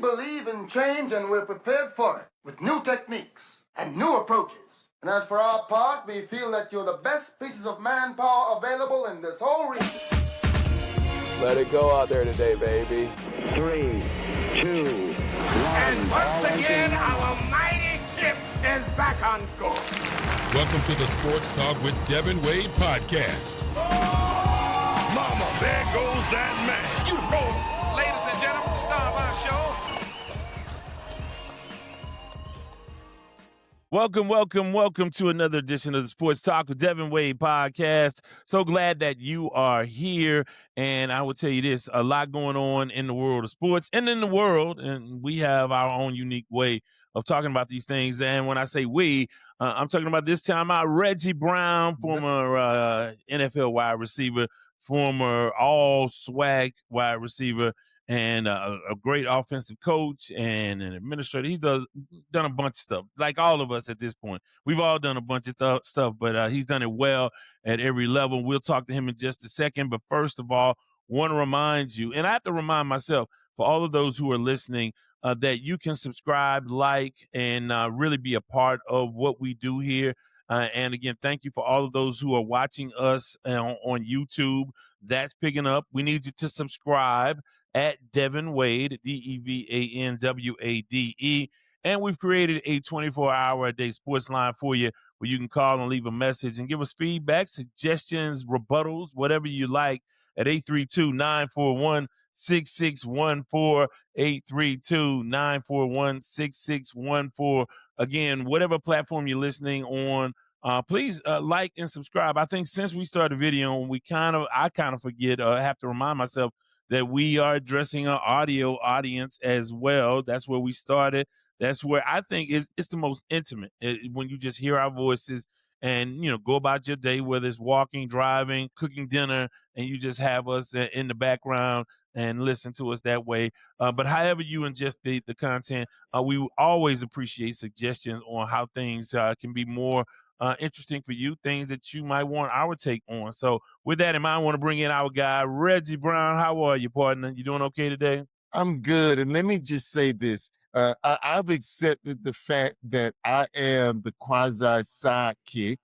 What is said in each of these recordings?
believe in change and we're prepared for it with new techniques and new approaches. And as for our part, we feel that you're the best pieces of manpower available in this whole region. Let it go out there today, baby. 3, 2, 1. And once again, our mighty ship is back on course. Welcome to the Sports Talk with Devan Wade podcast. Oh, mama, there goes that man. You the man. Ladies and gentlemen, star of our show. Welcome to another edition of the Sports Talk with Devan Wade podcast. So glad that you are here. And I will tell you this, a lot going on in the world of sports and in the world. And we have our own unique way of talking about these things. And when I say we, I'm talking about this time out Reggie Brown, former NFL wide receiver, former all-swag wide receiver, and a great offensive coach and an administrator. He's done a bunch of stuff, like all of us at this point. We've all done a bunch of stuff, but he's done it well at every level. We'll talk to him in just a second. But first of all, want to remind you, and I have to remind myself, for all of those who are listening, that you can subscribe, like, and really be a part of what we do here. And again, thank you for all of those who are watching us on YouTube. That's picking up. We need you to subscribe at Devan Wade, DEVANWADE. And we've created a 24-hour-a-day sports line for you where you can call and leave a message and give us feedback, suggestions, rebuttals, whatever you like at 832-941-6614, 832-941-6614. Again, whatever platform you're listening on, please like and subscribe. I think since we started video, I kind of forget or have to remind myself that we are addressing our audio audience as well. That's where we started. That's where I think it's the most intimate, when you just hear our voices and, go about your day, whether it's walking, driving, cooking dinner, and you just have us in the background and listen to us that way. But however you ingest the content, we always appreciate suggestions on how things can be more interesting for you, things that you might want our take on. So with that in mind, I want to bring in our guy, Reggie Brown. How are you, partner? You doing okay today? I'm good. And let me just say this. I've accepted the fact that I am the quasi sidekick.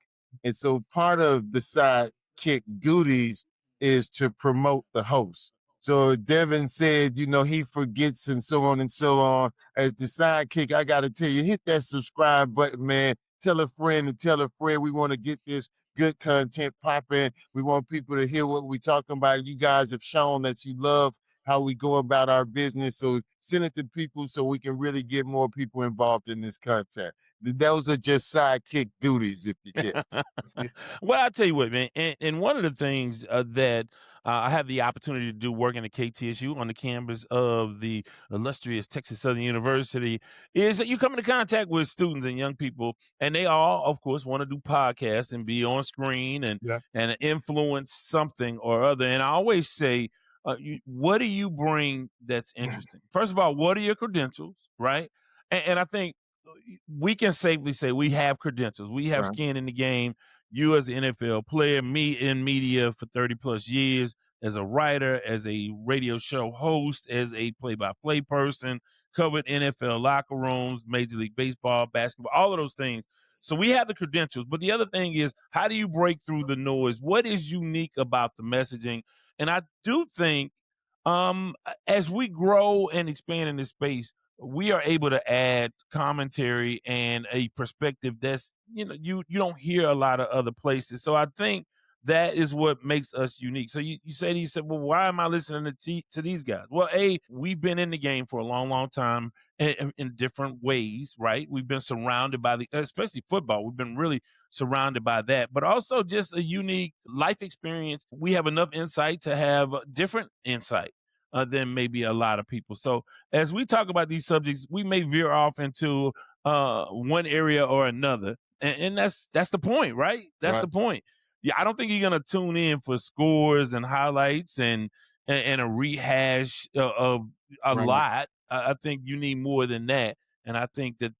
And so part of the sidekick duties is to promote the host. So Devan said, he forgets and so on and so on. As the sidekick, I got to tell you, hit that subscribe button, man. Tell a friend and tell a friend. We want to get this good content popping. We want people to hear what we're talking about. You guys have shown that you love how we go about our business. So send it to people so we can really get more people involved in this content. Those are just sidekick duties, if you get. Well, I'll tell you what, man. And one of the things that I have the opportunity to do working at KTSU on the campus of the illustrious Texas Southern University is that you come into contact with students and young people, and they all, of course, want to do podcasts and be on screen and influence something or other. And I always say, what do you bring that's interesting? First of all, what are your credentials, right? And I think we can safely say we have credentials. We have skin in the game. You as an NFL player, me in media for 30 plus years, as a writer, as a radio show host, as a play-by-play person, covered NFL locker rooms, Major League Baseball, basketball, all of those things. So we have the credentials. But the other thing is, how do you break through the noise? What is unique about the messaging? And I do think as we grow and expand in this space, we are able to add commentary and a perspective that's, you don't hear a lot of other places. So I think that is what makes us unique. So you said, well, why am I listening to these guys? Well, we've been in the game for a long, long time in different ways, right? We've been surrounded by especially football. We've been really surrounded by that, but also just a unique life experience. We have enough insight to have different insight than maybe a lot of people. So as we talk about these subjects, we may veer off into one area or another. And that's the point, right? That's the point. Yeah, I don't think you're going to tune in for scores and highlights and a rehash of a lot. I think you need more than that. And I think that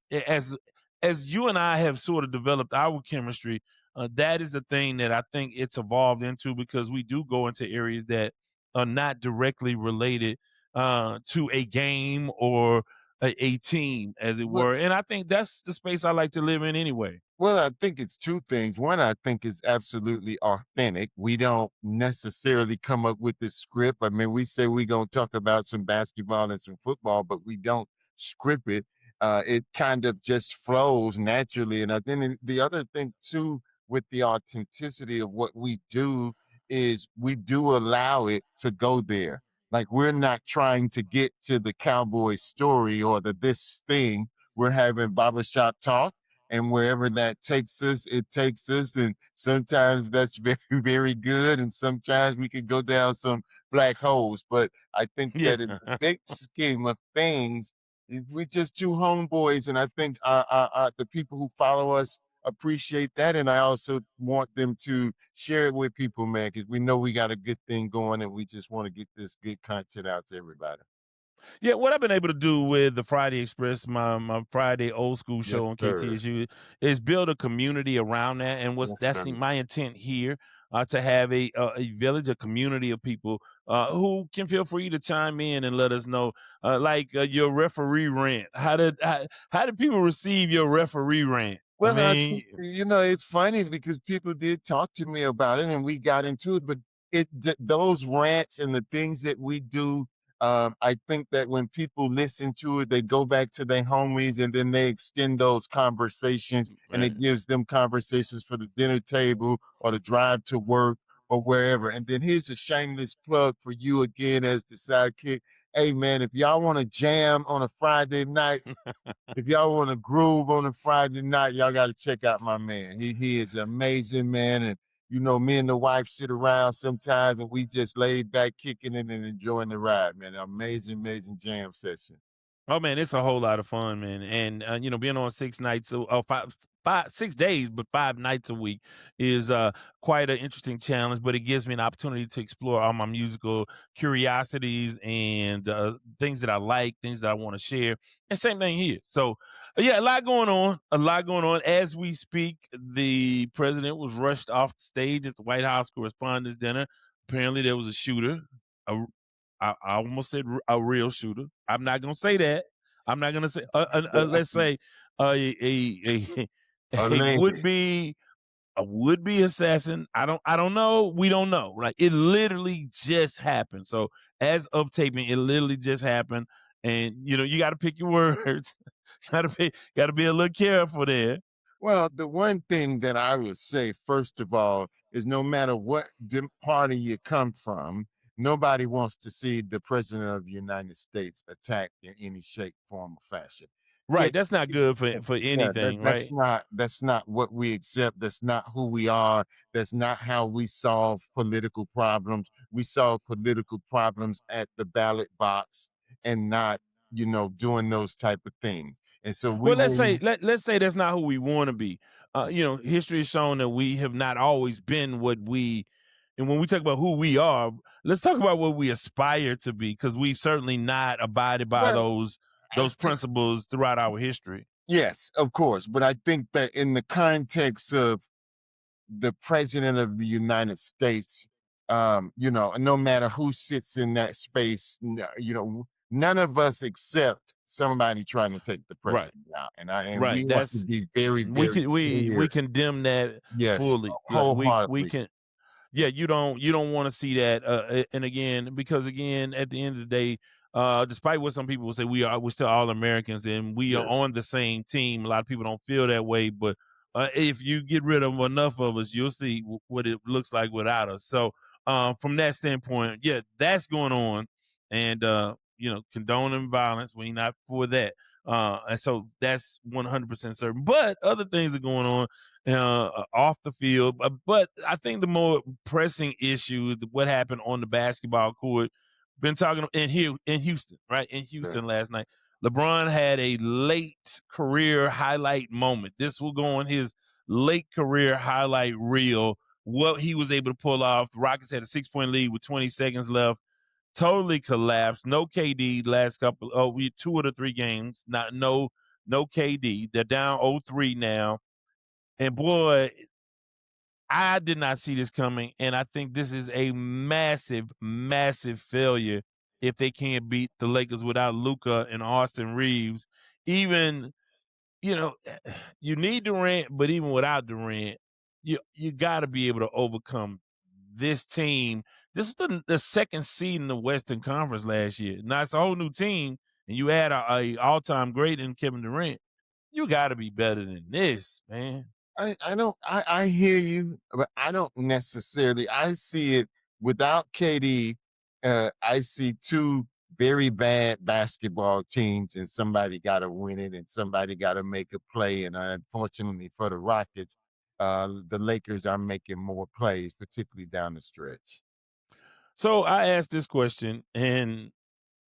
as you and I have sort of developed our chemistry, that is the thing that I think it's evolved into, because we do go into areas that are not directly related to a game or a team, as it Well, were. And I think that's the space I like to live in anyway. Well, I think it's two things. One, I think is absolutely authentic. We don't necessarily come up with this script. I mean, we say we're going to talk about some basketball and some football, but we don't script it. It kind of just flows naturally. And I think the other thing, too, with the authenticity of what we do is we do allow it to go there. Like we're not trying to get to the cowboy story or the this thing. We're having barbershop talk, and wherever that takes us, it takes us. And sometimes that's very, very good. And sometimes we can go down some black holes. But I think Yeah. that in the big scheme of things, we're just two homeboys. And I think the people who follow us appreciate that. And I also want them to share it with people, man, because we know we got a good thing going and we just want to get this good content out to everybody. Yeah, what I've been able to do with the Friday Express, my Friday old school Yes, show on sir. KTSU, is build a community around that. And Yes, that's sir. my intent here, to have a village, a community of people who can feel free to chime in and let us know, your referee rant. How did people receive your referee rant? I Well, I mean, think, it's funny because people did talk to me about it and we got into it, but those rants and the things that we do, I think that when people listen to it, they go back to their homies and then they extend those conversations and right. it gives them conversations for the dinner table or the drive to work or wherever. And then here's a shameless plug for you again as the sidekick. Hey man, if y'all want to jam on a Friday night, if y'all want to groove on a Friday night, y'all got to check out my man. He is amazing, man. And me and the wife sit around sometimes and we just laid back, kicking it and enjoying the ride, man. Amazing, amazing jam session. Oh man, it's a whole lot of fun, man. And being on 6 nights, 6 days, but 5 nights a week is quite an interesting challenge. But it gives me an opportunity to explore all my musical curiosities and things that I like, things that I want to share. And same thing here. So, yeah, a lot going on. A lot going on as we speak. The president was rushed off the stage at the White House Correspondents' Dinner. Apparently, there was a shooter, a I almost said a real shooter. I'm not gonna say that. I'm not gonna say. Let's say a a Alleged. would be assassin. I don't know. We don't know. Right? It literally just happened. So as of taping, it literally just happened. And you got to pick your words. got to be a little careful there. Well, the one thing that I would say, first of all, is no matter what party you come from, nobody wants to see the president of the United States attacked in any shape, form, or fashion. Right. It, That's not good for yeah, anything. that's Right. not what we accept. That's not who we are. That's not how we solve political problems. We solve political problems at the ballot box and not, doing those type of things. And so we Well, let's say will. let's say that's not who we want to be. History has shown that we have not always been what we. And when we talk about who we are, let's talk about what we aspire to be, because we've certainly not abided by Well, I those think principles throughout our history. yes, of course. But I think that in the context of the president of the United States, no matter who sits in that space, none of us accept somebody trying to take the Right, president out. And we right. want to That's be very, we very can we clear. condemn that Yes, fully. Like we wholeheartedly. can. Yeah, you don't want to see that. And again, because again, at the end of the day, despite what some people will say, we're still all Americans and we are Yes. on the same team. A lot of people don't feel that way, but if you get rid of enough of us, you'll see what it looks like without us. So, from that standpoint, yeah, that's going on, and condoning violence. We're not for that. And so that's 100% certain. But other things are going on off the field. But I think the more pressing issue is what happened on the basketball court. Been talking in Houston, right? In Sure. Houston last night. LeBron had a late career highlight moment. This will go on his late career highlight reel. What he was able to pull off. The Rockets had a 6-point lead with 20 seconds left. Totally collapsed. No KD last couple. Oh, we 2 of the 3 games. Not no KD. They're down 0-3 now. And boy, I did not see this coming, and I think this is a massive, massive failure if they can't beat the Lakers without Luka and Austin Reeves. Even, you need Durant, but even without Durant, you got to be able to overcome this team. This is the second seed in the Western Conference last year. Now it's a whole new team, and you add a all-time great in Kevin Durant. You got to be better than this, man. I hear you, but I don't necessarily. I see it without KD. I see two very bad basketball teams, and somebody got to win it, and somebody got to make a play. And unfortunately for the Rockets, the Lakers are making more plays, particularly down the stretch. So I asked this question, and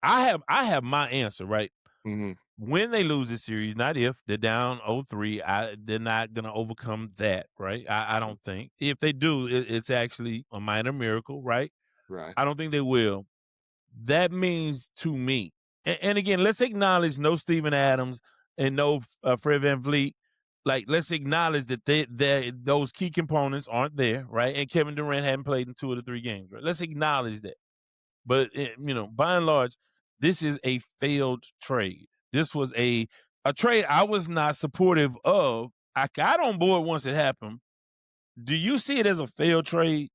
I have my answer, right? Mhm. When they lose this series, not if, they're down 0-3, they're not going to overcome that, right? I don't think. If they do, it's actually a minor miracle, right? Right. I don't think they will. That means to me, and again, let's acknowledge no Steven Adams and no Fred VanVleet. Like, let's acknowledge that those key components aren't there, right? And Kevin Durant hadn't played in 2 of the 3 games, right? Let's acknowledge that. But, by and large, this is a failed trade. This was a trade I was not supportive of. I got on board once it happened. Do you see it as a failed trade?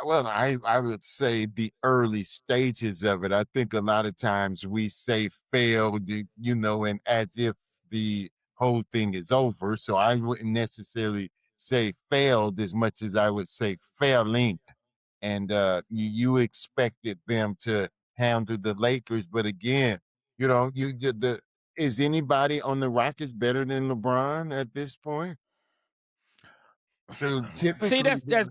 Well, I would say the early stages of it. I think a lot of times we say failed, and as if the whole thing is over. So I wouldn't necessarily say failed as much as I would say failing. And you expected them to handle the Lakers, but again, is anybody on the Rockets better than LeBron at this point? So See, typically,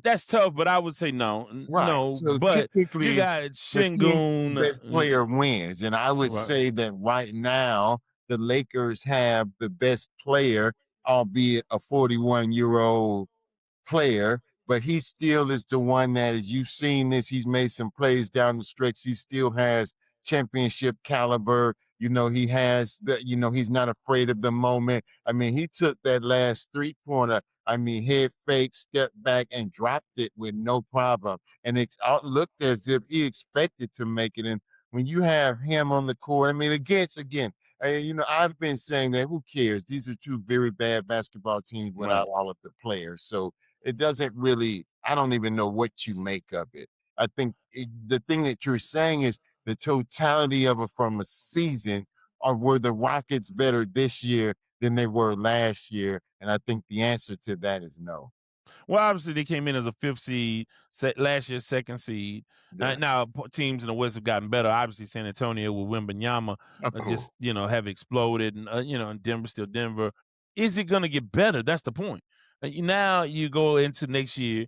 that's tough, but I would say no. right. No, So but you typically, got the team with the Shingun. best player wins. And I would Right. say that right now, the Lakers have the best player, albeit a 41-year-old player, but he still is the one that, as you've seen this, he's made some plays down the stretch. He still has championship caliber. He has he's not afraid of the moment. I mean, he took that last 3-pointer. I mean, head fake, step back, and dropped it with no problem. And it looked as if he expected to make it. And when you have him on the court, I mean, again, I've been saying that who cares? These are two very bad basketball teams without Right. all of the players. So it doesn't really, I don't even know what you make of it. I think the thing that you're saying is the totality of it from a season, or were the Rockets better this year than they were last year? And I think the answer to that is no. Well, obviously they came in as a 5th seed, last year's 2nd seed. Yeah. Now teams in the West have gotten better. Obviously, San Antonio with Wembanyama Of course. just have exploded, and and Denver still Denver. Is it going to get better? That's the point. Now you go into next year.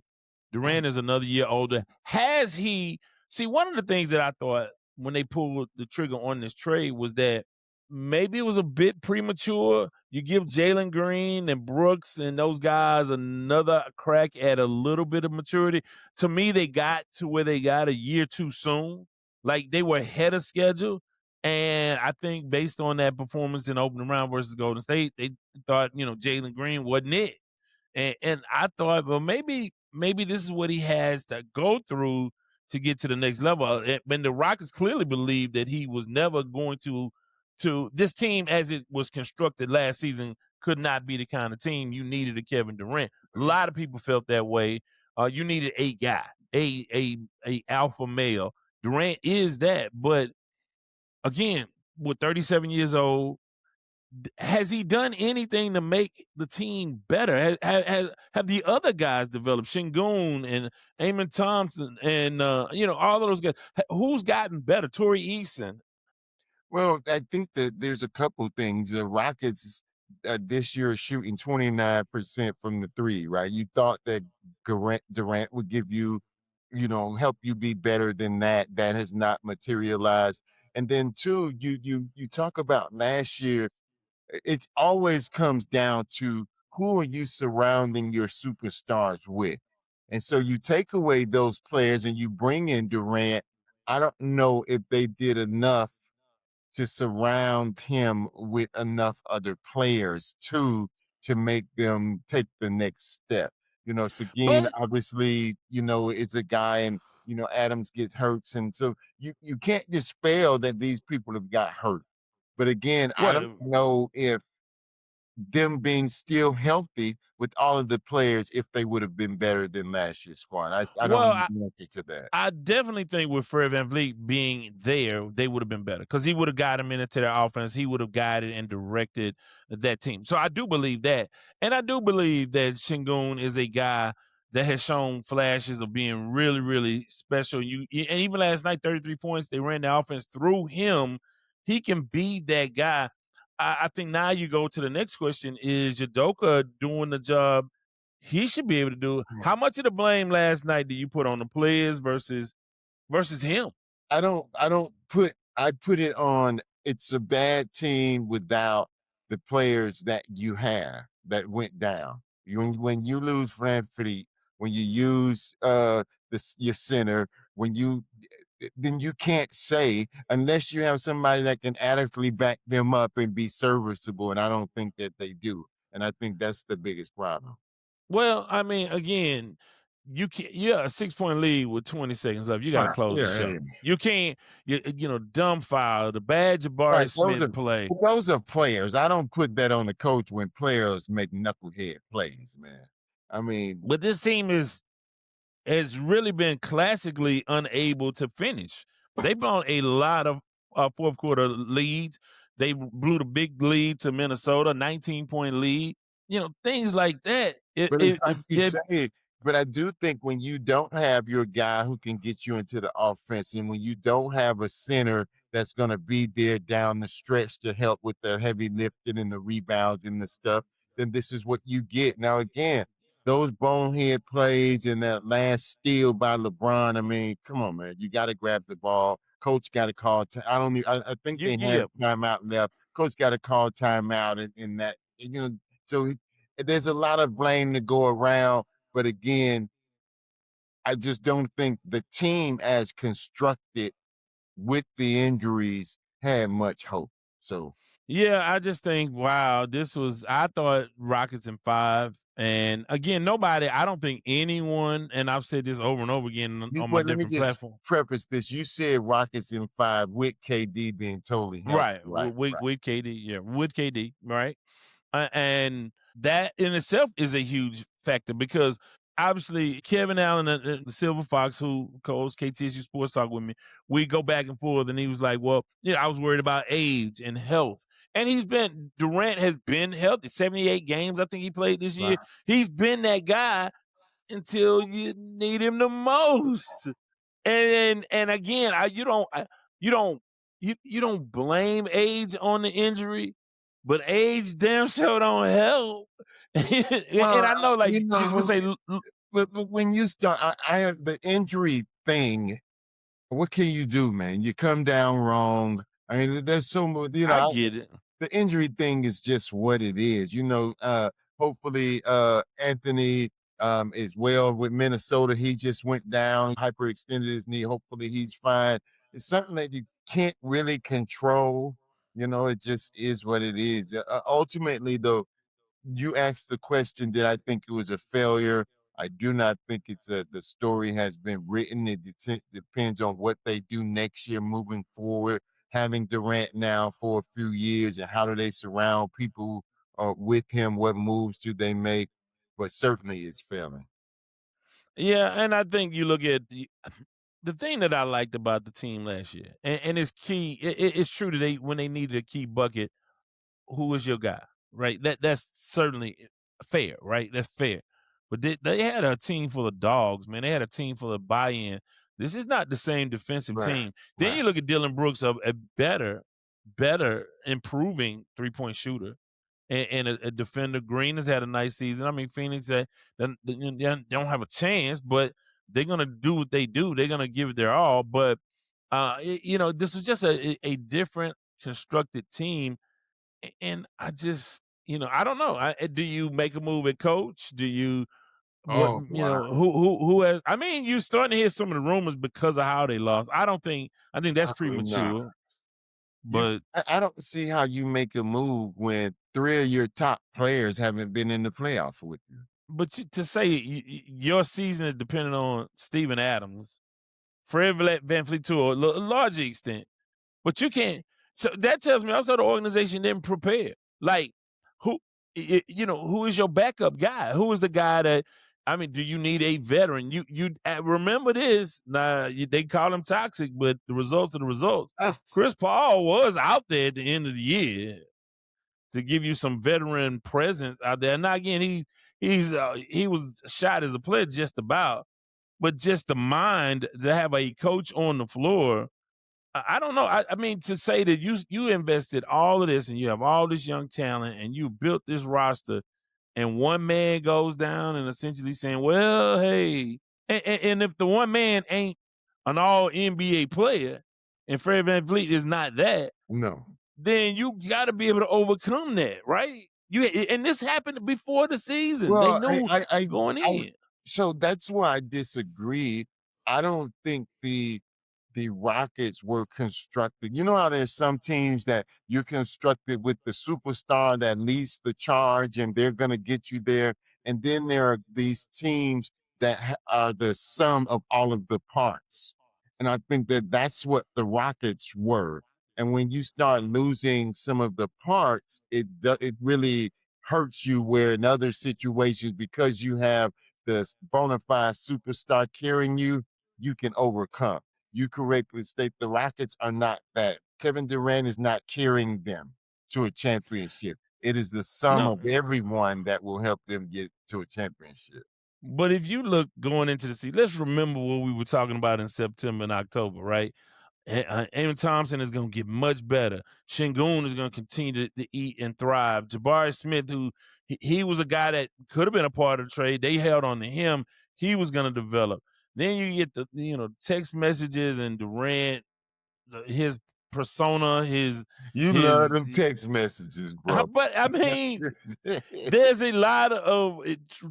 Durant is another year older. Has he? See, one of the things that I thought when they pulled the trigger on this trade was that maybe it was a bit premature. You give Jalen Green and Brooks and those guys another crack at a little bit of maturity. To me, they got to where they got a year too soon. Like, they were ahead of schedule. And I think based on that performance in opening round versus Golden State, they thought, Jalen Green wasn't it. And I thought, well, maybe this is what he has to go through to get to the next level. And the Rockets clearly believed that he was never going to this team as it was constructed last season could not be the kind of team you needed a Kevin Durant. A lot of people felt that way. You needed a guy, a alpha male. Durant is that, but again, with 37 years old, has he done anything to make the team better? Have the other guys developed? Shingun and Amon Thompson and all of those guys. Who's gotten better? Torrey Eason. Well, I think that there's a couple things. The Rockets this year are shooting 29% from the three, right? You thought that Durant would give you, help you be better than that. That has not materialized. And then two, you talk about last year. It always comes down to who are you surrounding your superstars with. And so you take away those players and you bring in Durant. I don't know if they did enough to surround him with enough other players to make them take the next step. Seguin But obviously, is a guy, and Adams gets hurt. And so you can't dispel that these people have got hurt. But again, I don't Well, know if them being still healthy with all of the players, if they would have been better than last year's squad. I don't well, know the answer to that. I definitely think with Fred VanVleet being there, they would have been better because he would have got him into their offense. He would have guided and directed that team. So I do believe that. And I do believe that Şengün is a guy that has shown flashes of being really, really special. And even last night, 33 points, they ran the offense through him. He can be that guy. I think now you go to the next question: is Udoka doing the job he should be able to do? How much of the blame last night do you put on the players versus him? I put it on, it's a bad team without the players that you have that went down. When you lose Fleet, when you use your center, then you can't say, unless you have somebody that can adequately back them up and be serviceable. And I don't think that they do. And I think that's the biggest problem. Well, I mean, again, you're a 6-point lead with 20 seconds left. You got to Right. close the Yeah, show. yeah. You can't, dumb foul, the bad Jabari Right, Smith play. those are players. I don't put that on the coach when players make knucklehead plays, man. I mean, But this team has really been classically unable to finish. They blown a lot of fourth quarter leads. They blew the big lead to Minnesota, 19-point lead. Things like that. but it's like you say, but I do think when you don't have your guy who can get you into the offense, and when you don't have a center that's going to be there down the stretch to help with the heavy lifting and the rebounds and the stuff, then this is what you get. Now, again, those bonehead plays and that last steal by LeBron, I mean, come on, man. You got to grab the ball. Coach got to call. I think they had a timeout left. Coach got to call timeout in that, so there's a lot of blame to go around. But again, I just don't think the team as constructed with the injuries had much hope. So Yeah, I just think, wow, I thought Rockets in 5. And again, I don't think anyone, and I've said this over and over again on my let me different just platforms. preface this. You said Rockets in 5 with KD being totally healthy. Right. With KD, yeah, with KD, right? And that in itself is a huge factor because obviously Kevin Allen, the Silver Fox, who co-hosts KTSU Sports Talk with me, we go back and forth, and he was like, well, I was worried about age and health. And Durant has been healthy, 78 games I think he played this year. He's been that guy until you need him the most. And again, you don't blame age on the injury, but age damn sure don't help. And I know, like, you can say, but when you start, the injury thing, what can you do, man? You come down wrong. I mean, there's so much, I get it. The injury thing is just what it is. Hopefully Anthony is well with Minnesota. He just went down, hyperextended his knee. Hopefully he's fine. It's something that you can't really control. It just is what it is. Ultimately, though, you asked the question, did I think it was a failure? I do not think the story has been written. It depends on what they do next year moving forward. Having Durant now for a few years, and how do they surround people with him? What moves do they make? But certainly it's failing. Yeah, and I think you look at the thing that I liked about the team last year, and it's key. It's true that when they needed a key bucket, who was your guy, right? That's certainly fair, right? That's fair. But they had a team full of dogs, man. They had a team full of buy-in. This is not the same defensive team. Then you look at Dylan Brooks, a better, improving three-point shooter and a defender. Green has had a nice season. I mean, Phoenix they don't have a chance, but they're gonna do what they do. They're gonna give it their all. But this is just a different constructed team. And I just, I don't know. Do you make a move at coach? Do you who has? I mean, you starting to hear some of the rumors because of how they lost. I think that's premature. No. But I don't see how you make a move when 3 of your top players haven't been in the playoffs with you. But to say your season is dependent on Steven Adams, Fred VanVleet to a large extent. But you can't. So that tells me also the organization didn't prepare. Like, who is your backup guy? Who is the guy that? I mean, do you need a veteran? You remember this? Now they call him toxic, but the results are the results. Chris Paul was out there at the end of the year to give you some veteran presence out there. Now again, he was shot as a player just about, but just the mind to have a coach on the floor. I don't know. I mean, to say that you invested all of this and you have all this young talent and you built this roster, and one man goes down and essentially saying, well, hey, and if the one man ain't an all NBA player and Fred VanVleet is not that, No. then you got to be able to overcome that, right? And this happened before the season. Well, they knew going in. So that's why I disagree. I don't think the Rockets were constructed. You know how there's some teams that you're constructed with the superstar that leads the charge and they're going to get you there. And then there are these teams that are the sum of all of the parts. And I think that that's what the Rockets were. And when you start losing some of the parts, it really hurts you, where in other situations, because you have the bona fide superstar carrying you, you can overcome. You correctly state the Rockets are not that. Kevin Durant is not carrying them to a championship. It is the sum of everyone that will help them get to a championship. But if you look going into the season, let's remember what we were talking about in September and October, right? Aaron Thompson is going to get much better. Şengün is going to continue to eat and thrive. Jabari Smith, who he was a guy that could have been a part of the trade. They held on to him. He was going to develop. Then you get the text messages and Durant, his persona, you love them text messages, bro. But I mean, there's a lot of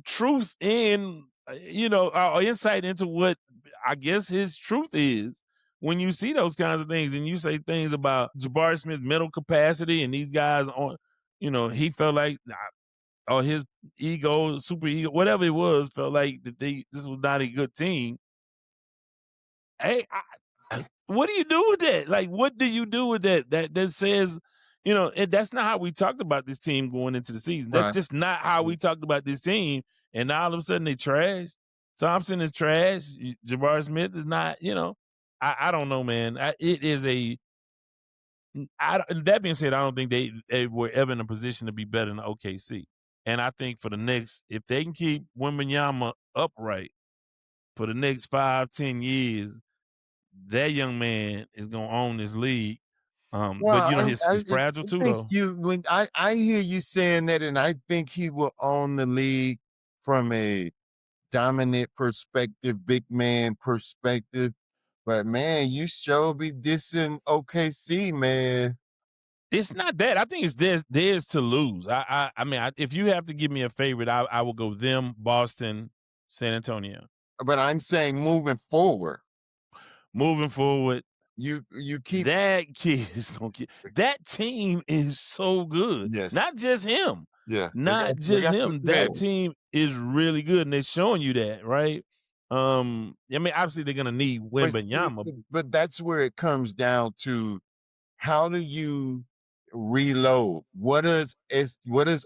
truth in our insight into what I guess his truth is. When you see those kinds of things and you say things about Jabari Smith's mental capacity and these guys on, he felt like, or his ego, super ego, whatever it was, felt like that this was not a good team. Hey, what do you do with that? Like, what do you do with that? That says, that's not how we talked about this team going into the season. That's just not how we talked about this team. And now all of a sudden they trash. Thompson is trash. Jabari Smith is not, I don't know, man. It is that being said, I don't think they were ever in a position to be better than OKC. And I think for the next, if they can keep Wembanyama upright for the next 5-10 years, that young man is going to own this league. But he's fragile too, though. When I hear you saying that, and I think he will own the league from a dominant perspective, big man perspective. But man, you sure be dissing OKC, man. It's not that. I think it's theirs to lose. I mean, if you have to give me a favorite, I will go them, Boston, San Antonio. But I'm saying moving forward. Moving forward, you keep that kid is gonna get. That team is so good. Yes. Not just him. Yeah. Not just him. That team is really good, and they're showing you that, right? I mean, obviously they're gonna need Wembanyama. But that's where it comes down to: how do you reload? What does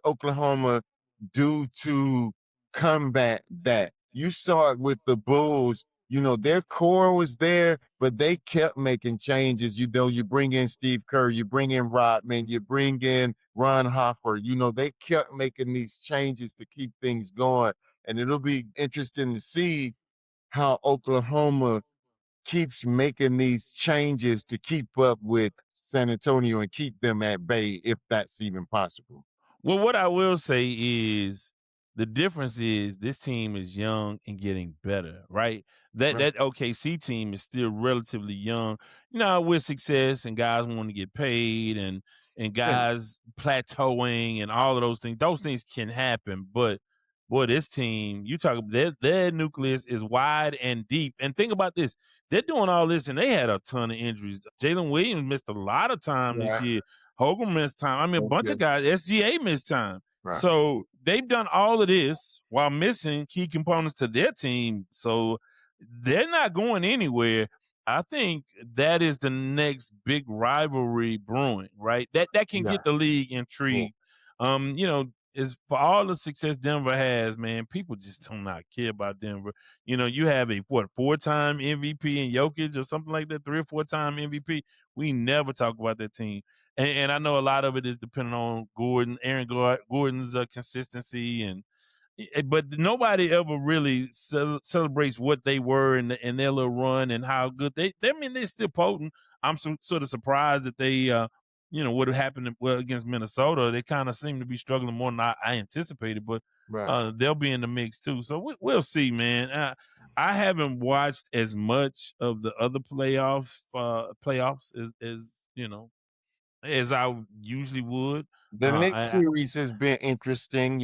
Oklahoma do to combat that? You saw it with the Bulls. Their core was there, but they kept making changes. You bring in Steve Kerr, you bring in Rodman, you bring in Ron Hopper. They kept making these changes to keep things going. And it'll be interesting to see how Oklahoma keeps making these changes to keep up with San Antonio and keep them at bay, if that's even possible. Well, what I will say is the difference is this team is young and getting better, right? That OKC team is still relatively young, with success and guys wanting to get paid and guys plateauing and all of those things. Those things can happen, but boy, this team, you talk about their nucleus is wide and deep. And think about this. They're doing all this, and they had a ton of injuries. Jalen Williams missed a lot of time this year. Hogan missed time. I mean, a bunch of guys. SGA missed time. Right. So they've done all of this while missing key components to their team. So they're not going anywhere. I think that is the next big rivalry brewing, right? That can Yeah. get the league Yeah. intrigued. Is for all the success Denver has, man, people just do not care about Denver. You have a four-time MVP in Jokic or something like that, 3 or 4-time MVP. We never talk about that team. And I know a lot of it is depending on Gordon's consistency but nobody ever really celebrates what they were in their little run and how good I mean, they're still potent. I'm sort of surprised that they, what happened against Minnesota. They kind of seem to be struggling more than I anticipated, but Right. they'll be in the mix too. So we'll see, man. I haven't watched as much of the other playoffs as I usually would. The Knicks series has been interesting.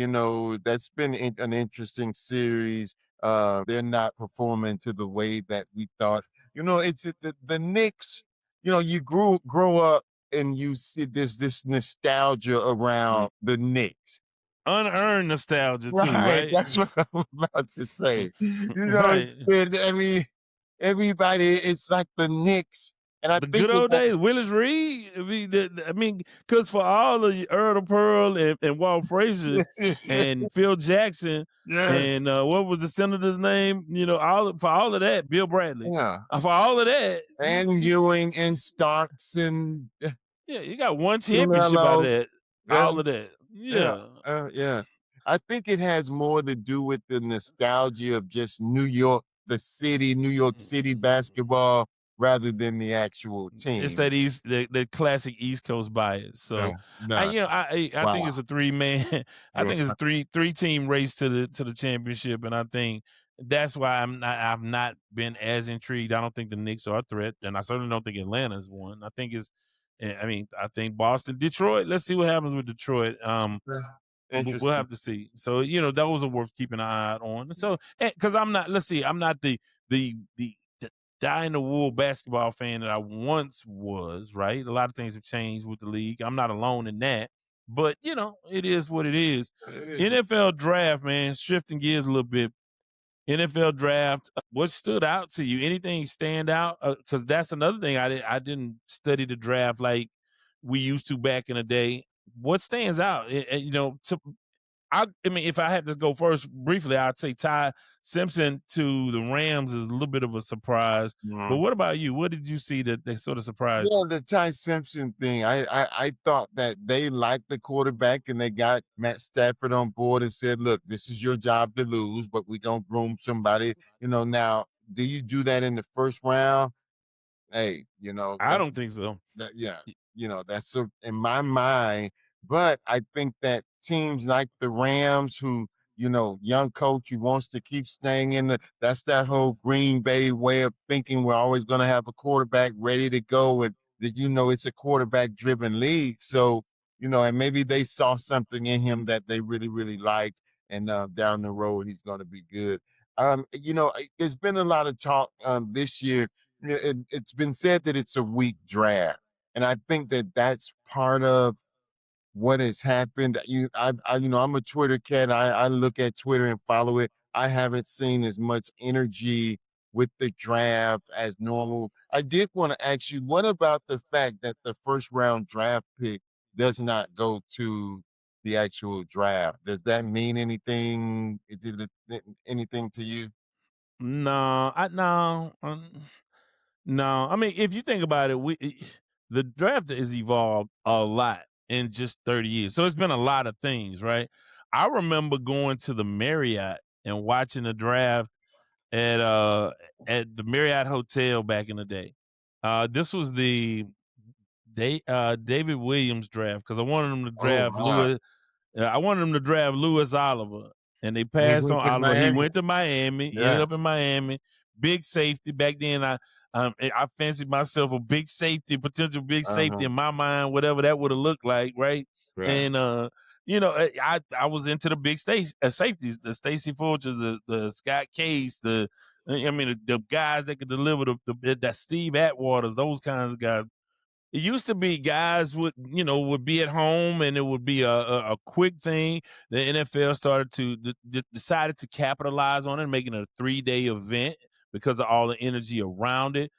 That's been an interesting series. They're not performing to the way that we thought. The Knicks. You grow up and you see there's this nostalgia around the Knicks. Unearned nostalgia too, Right, right? that's what I'm about to say. Right. I mean, everybody, it's like the Knicks, and I The think good old days, Willis Reed. Because for all of Earl Pearl and Walt Frazier and Phil Jackson yes, and what was the senator's name? For all of that, Bill Bradley. yeah, For all of that, and Ewing and Starks and yeah, you got one championship out of Mello. that. Yeah, All of that, yeah, yeah. yeah. I think it has more to do with the nostalgia of just New York, New York City basketball, rather than the actual It's team. that the classic East Coast bias. So Nah, I think it's a 3-man. I yeah. think it's a three-team race to the championship, and I think that's why I've not been as intrigued. I don't think the Knicks are a threat, and I certainly don't think Atlanta's one. I think Boston, Detroit. Let's see what happens with Detroit. We'll Interesting. have to see. So those are worth keeping an eye out on. So because I'm not. Let's see. I'm not the die in the wool basketball fan that I once was, right? A lot of things have changed with the league. I'm not alone in that. But, it is what it is. NFL draft, man, shifting gears a little bit. NFL draft, what stood out to you? Anything stand out? Because that's another thing. I didn't study the draft like we used to back in the day. What stands out? I mean, if I had to go first briefly, I'd say Ty Simpson to the Rams is a little bit of a surprise. But what about you? What did you see that sort of surprised Yeah, you? the Ty Simpson thing. I thought that they liked the quarterback and they got Matt Stafford on board and said, "Look, this is your job to lose, but we're gonna groom somebody." Now, do you do that in the first round? Hey, I don't think so. yeah, that's in my mind. But I think that teams like the Rams, who, young coach who wants to keep staying that's that whole Green Bay way of thinking. We're always going to have a quarterback ready to go, and that, it's a quarterback driven league. So, and maybe they saw something in him that they really, really liked, and down the road, he's going to be good. There's been a lot of talk this year. It's been said that it's a weak draft. And I think that that's part of what has happened. I'm a Twitter cat. I look at Twitter and follow it. I haven't seen as much energy with the draft as normal. I did want to ask you, what about the fact that the first round draft pick does not go to the actual draft? Does that mean anything? Anything to you? No, no. No, I mean, if you think about it, the draft has evolved a lot in just 30 years. So it's been a lot of things, right? I remember going to the Marriott and watching the draft at the Marriott Hotel back in the day. This was the David Williams draft because I wanted him to Oh draft my. Louis Oliver, and they He passed on went to Oliver. He Miami. went to Miami. He ended up in Yes. Miami. Big safety back then. I fancied myself a big safety, potential big safety Uh-huh. in my mind, whatever that would have looked like, right? Right. And I was into the big safeties, the Stacy Fulchers, the Scott Case, the guys that could deliver that Steve Atwaters, those kinds of guys. It used to be guys would be at home and it would be a quick thing. The NFL started to decided to capitalize on it, making it a 3-day event because of all the energy around it.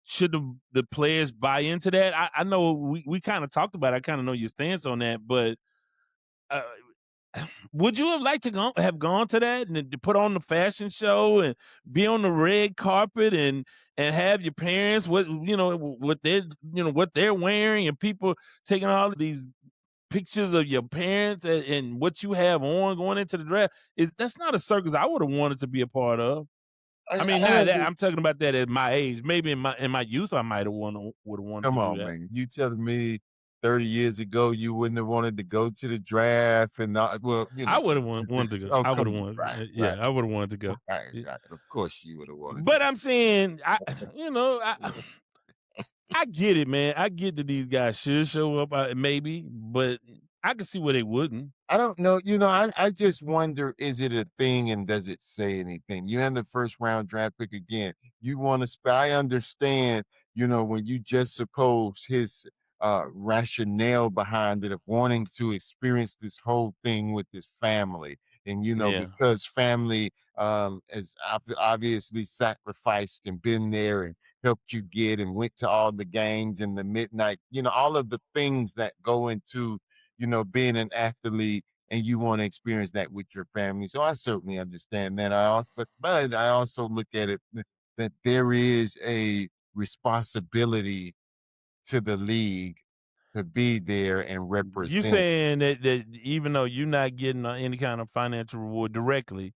should the players buy into that? I know we kind of talked about it. I kind of know your stance on that, but uh, would you have liked to have gone to that and to put on the fashion show and be on the red carpet and have your parents what they're wearing and people taking all of these pictures of your parents and what you have on going into the draft? That's not a circus I would have wanted to be a part of. I mean, now that I'm talking about that at my age, maybe in my youth, I might have would have wanted Come to do on, that. man. You telling me 30 years ago you wouldn't have wanted to go to the draft and not, well, I would have wanted to go. Oh, I would come have on. wanted. Right, Yeah, right. I would have wanted to go. Right, Yeah. right. Of course you would have wanted But to. I'm saying, I get it, man. I get that these guys should show up, maybe, but I can see where they wouldn't. I don't know. I just wonder, is it a thing and does it say anything? You have the first round draft pick again. You want to, I understand, when you just suppose his rationale behind it of wanting to experience this whole thing with his family. And, Yeah. because family has obviously sacrificed and been there and helped you get and went to all the games and the midnight, all of the things that go into being an athlete and you want to experience that with your family. So I certainly understand that. But I also look at it that there is a responsibility to the league to be there and You represent. saying that even though you're not getting any kind of financial reward directly,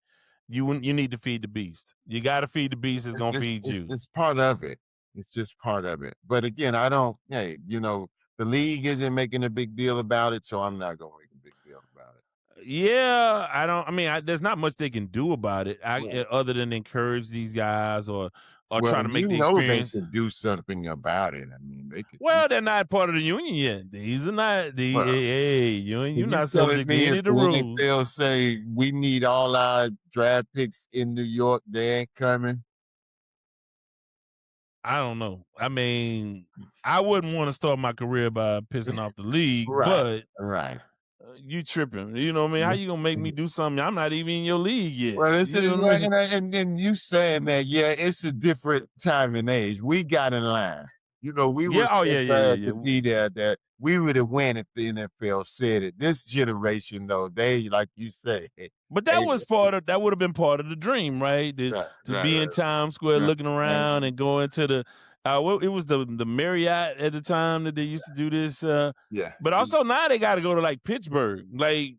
you need to feed the beast. You got to feed the beast. It's gonna feed you. It's part of it. It's just part of it. But again, I don't. Hey, the league isn't making a big deal about it, so I'm not going to make a big deal about it. Yeah, I don't. I mean, there's not much they can do about it, Right. other than encourage these guys or Well, try to make the they experience. can do something about it. I mean, they could. Well, they're not part of the union yet. These are not the Well, union. You're not telling subject to me any if of the the rules. NFL say we need all our draft picks in New York, they ain't coming? I don't know. I mean, I wouldn't want to start my career by pissing off the league, Right. but Right. you tripping. You know what I mean? How you gonna make me do something? I'm not even in your league yet. Well, it's You know what I mean? and you saying that, yeah, it's a different time and age. We got in line. We were Yeah, oh, so yeah. glad to be there that we would have won if the NFL said it. This generation, though, they, like you say, But that would have been part of the dream, right? To be in Times Square looking around and going to the it was the Marriott at the time that they used to do this. yeah. But also now they got to go to like Pittsburgh. Like,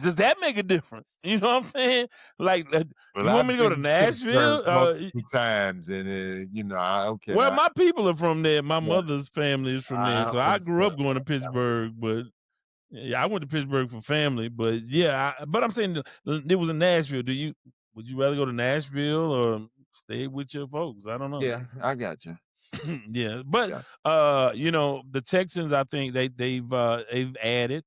does that make a difference? You know what I'm saying? Like, you want me to go to Nashville? Multiple times, and okay. Well, my people are from there. My mother's family is from there, so I grew up going to Pittsburgh. But yeah, I went to Pittsburgh for family. But yeah, but I'm saying it was in Nashville. Would you rather go to Nashville or stay with your folks? I don't know. Yeah, I got you. Yeah, but the Texans, I think they've added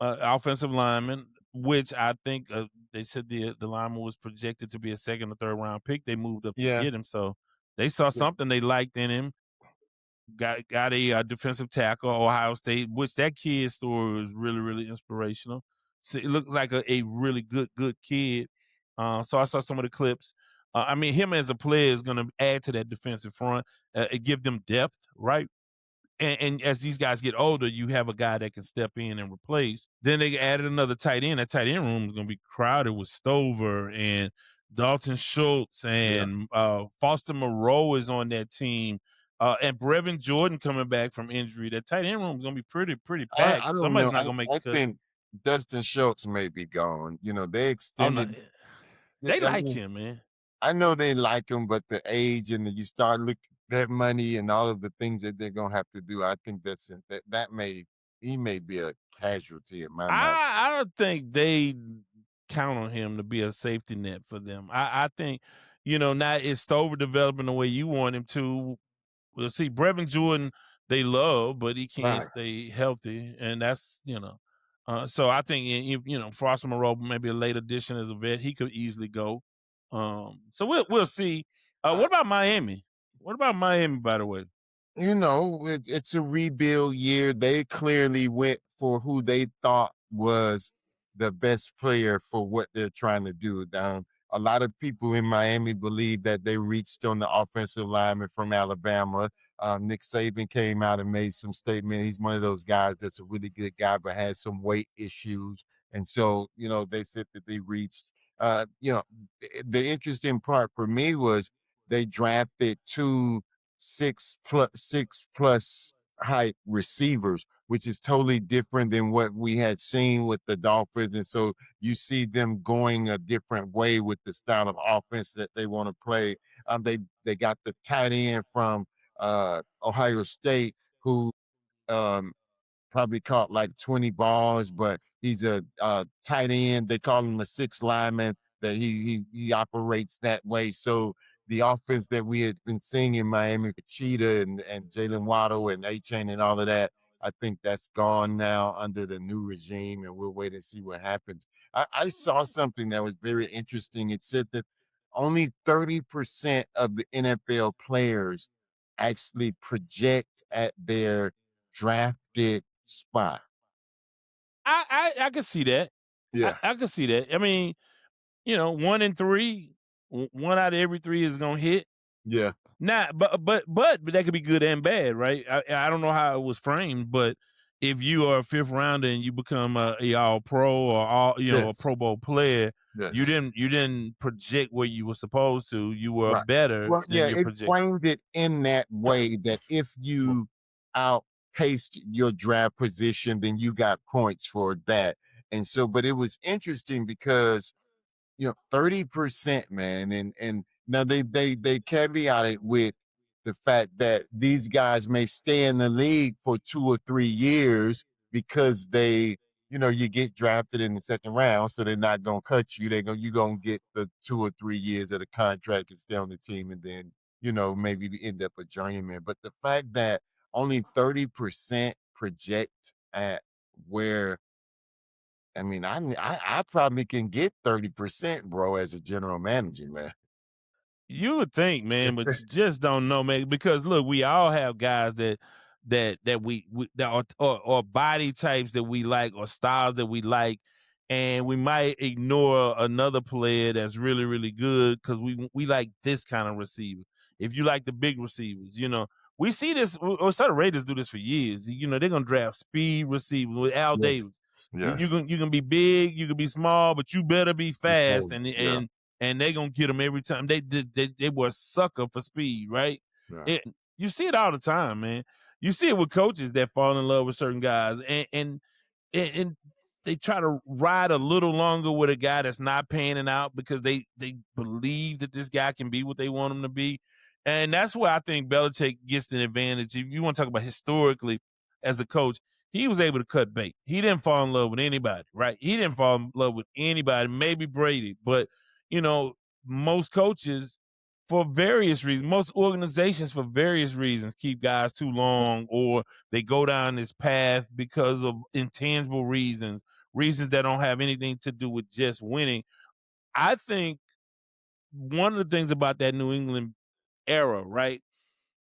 offensive lineman, which I think they said the lineman was projected to be a second or third round pick. They moved up to get him, so they saw something they liked in him. Got a defensive tackle, Ohio State, which that kid's story was really, really inspirational. So it looked like a really good kid. So I saw some of the clips. I mean, him as a player is going to add to that defensive front, give them depth, right? And as these guys get older, you have a guy that can step in and replace. Then they added another tight end. That tight end room is going to be crowded with Stover and Dalton Schultz and Foster Moreau is on that team. And Brevin Jordan coming back from injury. That tight end room is going to be pretty packed. I don't Somebody's know. not going to make I the cut. think Dustin Schultz may be gone. They extended. They like him, man. I know they like him, but the age and you start looking at money and all of the things that they're gonna have to do. I think he may be a casualty in my mind. I don't think they count on him to be a safety net for them. I think, now is Stover developing the way you want him to. We'll see. Brevin Jordan, they love, but he can't stay healthy, and that's so I think Foster Moreau maybe a late addition as a vet. He could easily go. So we'll see. What about Miami? What about Miami, by the way? It's a rebuild year. They clearly went for who they thought was the best player for what they're trying to do. A lot of people in Miami believe that they reached on the offensive lineman from Alabama. Nick Saban came out and made some statement. He's one of those guys that's a really good guy, but has some weight issues. And so, they said that they reached, the interesting part for me was they drafted two 6+ height receivers, which is totally different than what we had seen with the Dolphins. And so you see them going a different way with the style of offense that they want to play. They got the tight end from Ohio State who um, probably caught like 20 balls, but he's a tight end. They call him a six lineman. That he operates that way. So the offense that we had been seeing in Miami, Cheetah and Jalen Waddle and A-Chain and all of that, I think that's gone now under the new regime, and we'll wait and see what happens. I saw something that was very interesting. It said that only 30% of the NFL players actually project at their drafted spot. I can see that. Yeah. I can see that. I mean, 1 in 3, one out of every 3 is gonna hit. Yeah. Nah, but that could be good and bad, right? I don't know how it was framed, but if you are a 5th rounder and you become a all pro or a Yes. Pro Bowl player, you Yes. didn't project where you were supposed to. You were Right. better Well, than yeah, your it projection. framed it in that way that if you outpaced your draft position, then you got points for that. And so, but it was interesting because 30%, man. And now they caveat it with the fact that these guys may stay in the league for 2 or 3 years because you get drafted in the second round, so they're not gonna cut you. You're gonna get the 2 or 3 years of the contract and stay on the team, and then, maybe we end up a journeyman. But the fact that only 30% project at where I mean, I probably can get 30%, bro, as a general manager, man. You would think, man, but you just don't know, man. Because look, we all have guys that we that are or body types that we like or styles that we like, and we might ignore another player that's really really good because we like this kind of receiver. If you like the big receivers, we see this. Or some Raiders do this for years. They're gonna draft speed receivers with Al Yes. Davis. You Yes. can you can be big, you can be small, but you better be fast, Oh, yeah. and they gonna get them every time. They were a sucker for speed, right? Yeah. You see it all the time, man. You see it with coaches that fall in love with certain guys, and they try to ride a little longer with a guy that's not panning out because they believe that this guy can be what they want him to be, and that's where I think Belichick gets an advantage. If you want to talk about historically as a coach, he was able to cut bait. He didn't fall in love with anybody, right? He didn't fall in love with anybody, maybe Brady, but most coaches for various reasons, most organizations for various reasons keep guys too long, or they go down this path because of intangible reasons that don't have anything to do with just winning. I think one of the things about that New England era, right,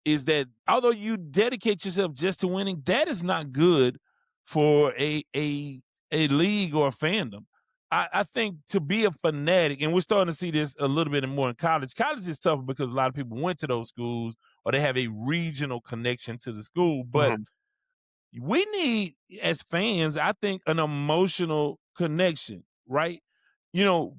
is that although you dedicate yourself just to winning, that is not good for a league or a fandom. I think to be a fanatic, and we're starting to see this a little bit more in college. College is tougher because a lot of people went to those schools or they have a regional connection to the school. But Mhm. we need, as fans, I think, an emotional connection, right?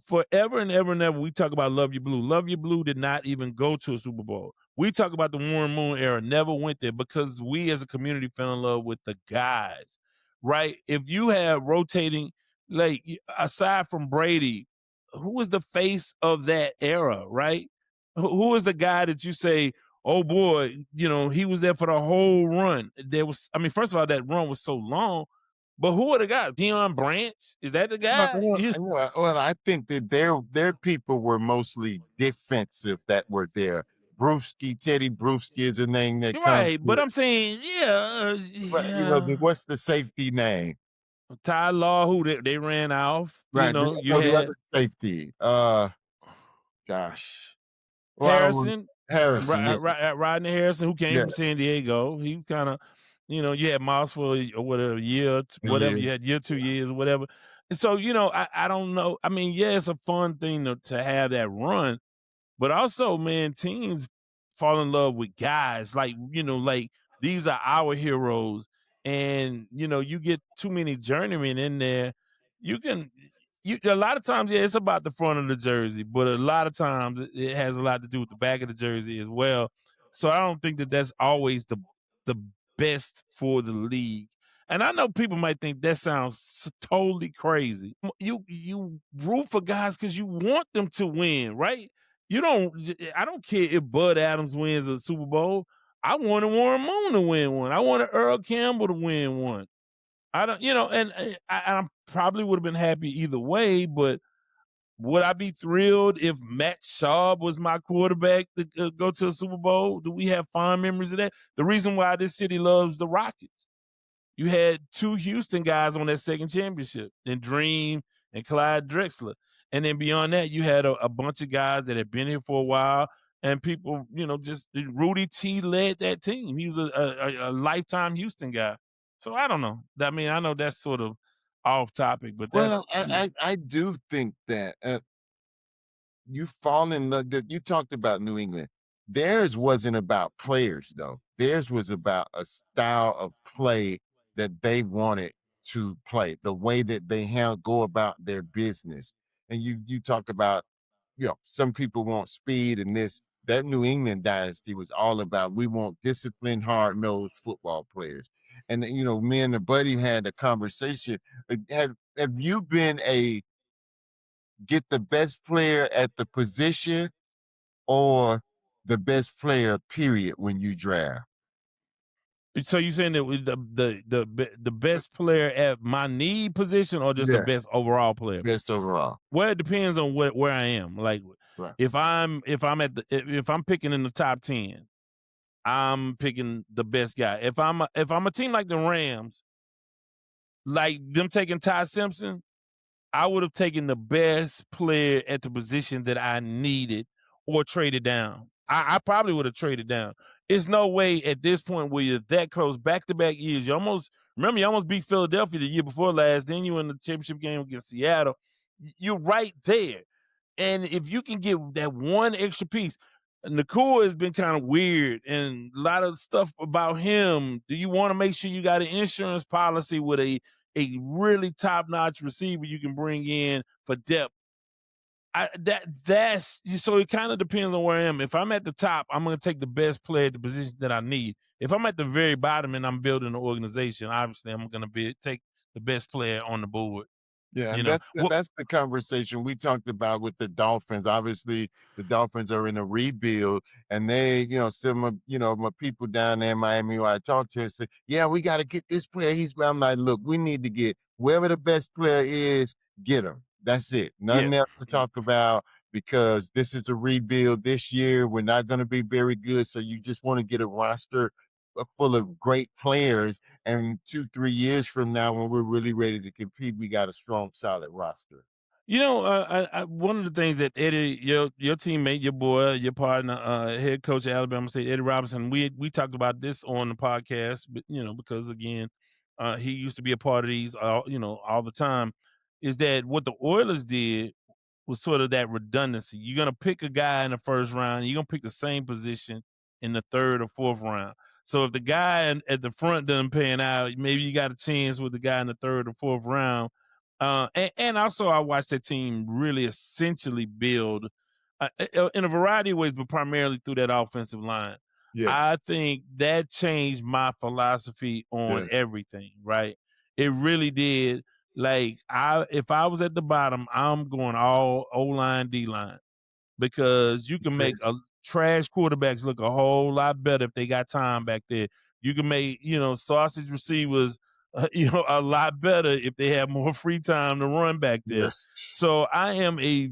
Forever and ever and ever, we talk about Love You Blue. Love You Blue did not even go to a Super Bowl. We talk about the Warren Moon era, never went there because we as a community fell in love with the guys, right? If you have rotating, like aside from Brady, who was the face of that era, right? Who is the guy that you say, oh boy, he was there for the whole run? First of all, that run was so long, but who would have got Deion Branch? Is that the guy? Well, I think that their people were mostly defensive that were there. Brewski, Teddy Brewski is a name that comes Right, to but I'm saying, but, what's the safety name? Ty Law, who they ran off. Right. You The had other safety. Gosh. Well, Harrison, Harrison, yes. Rodney Harrison, who came from Yes. San Diego. He was kind of, you had Moss for whatever year, whatever. Yeah. You had year, 2 years, whatever. So, I don't know. I mean, yeah, it's a fun thing to have that run, but also, man, teams fall in love with guys like these are our heroes, and you get too many journeymen in there. You can, a lot of times, yeah, it's about the front of the jersey, but a lot of times it has a lot to do with the back of the jersey as well. So I don't think that that's always the best for the league. And I know people might think that sounds totally crazy. You root for guys because you want them to win, right? I don't care if Bud Adams wins a Super Bowl. I wanted Warren Moon to win one. I wanted Earl Campbell to win one. I don't, and I probably would have been happy either way, but would I be thrilled if Matt Schaub was my quarterback to go to a Super Bowl? Do we have fond memories of that? The reason why this city loves the Rockets. You had two Houston guys on that second championship, and Dream and Clyde Drexler. And then beyond that, you had a bunch of guys that had been here for a while, and people, just Rudy T led that team. He was a lifetime Houston guy. So I don't know. I mean, I know that's sort of off topic, but Well, that's I do think that you fall in love. That you talked about New England. Theirs wasn't about players though. Theirs was about a style of play that they wanted to play, the way that they go about their business. And you talk about, some people want speed and this. That New England dynasty was all about we want disciplined, hard-nosed football players. And me and the buddy had a conversation. Have you been a get the best player at the position or the best player, period, when you draft? so you saying that with the best player at my need position or just the Yes, best overall player? best overall. Well, it depends on where I am. Like Right. if I'm picking in the top 10, I'm picking the best guy. If I'm a team like the Rams, like them taking Ty Simpson, I would have taken the best player at the position that I needed or traded down. I probably would have traded down. It's no way at this point where you're that close, back-to-back years. You almost beat Philadelphia the year before last. Then you in the championship game against Seattle. You're right there. And if you can get that one extra piece, Nakua has been kind of weird and a lot of stuff about him. Do you want to make sure you got an insurance policy with a really top-notch receiver you can bring in for depth? That's so it kind of depends on where I am. If I'm at the top, I'm going to take the best player at the position that I need. If I'm at the very bottom and I'm building an organization, obviously I'm going to take the best player on the board. Yeah, You and know, that's the conversation we talked about with the Dolphins. Obviously, the Dolphins are in a rebuild, and they, some of my people down there in Miami who I talked to say, "Yeah, we got to get this player." I'm like, "Look, we need to get whoever the best player is, get him. That's it. Nothing yeah. else to talk about because this is a rebuild this year. We're not going to be very good, so you just want to get a roster full of great players. And 2-3 years from now, when we're really ready to compete, we got a strong, solid roster." One of the things that Eddie, your teammate, your boy, your partner, head coach at Alabama State, Eddie Robinson, we talked about this on the podcast, but because again, he used to be a part of these, all the time, is that what the Oilers did was sort of that redundancy. You're gonna pick a guy in the first round, you're gonna pick the same position in the third or fourth round. So if the guy at the front doesn't pan out, maybe you got a chance with the guy in the third or fourth round. And also, I watched that team really essentially build in a variety of ways, but primarily through that offensive line. Yeah. I think that changed my philosophy on Yes. everything. Right, it really did. Like if I was at the bottom, I'm going all O line, D line because you can make a trash quarterbacks look a whole lot better if they got time back there. You can make sausage receivers a lot better if they have more free time to run back there. Yes. So I am a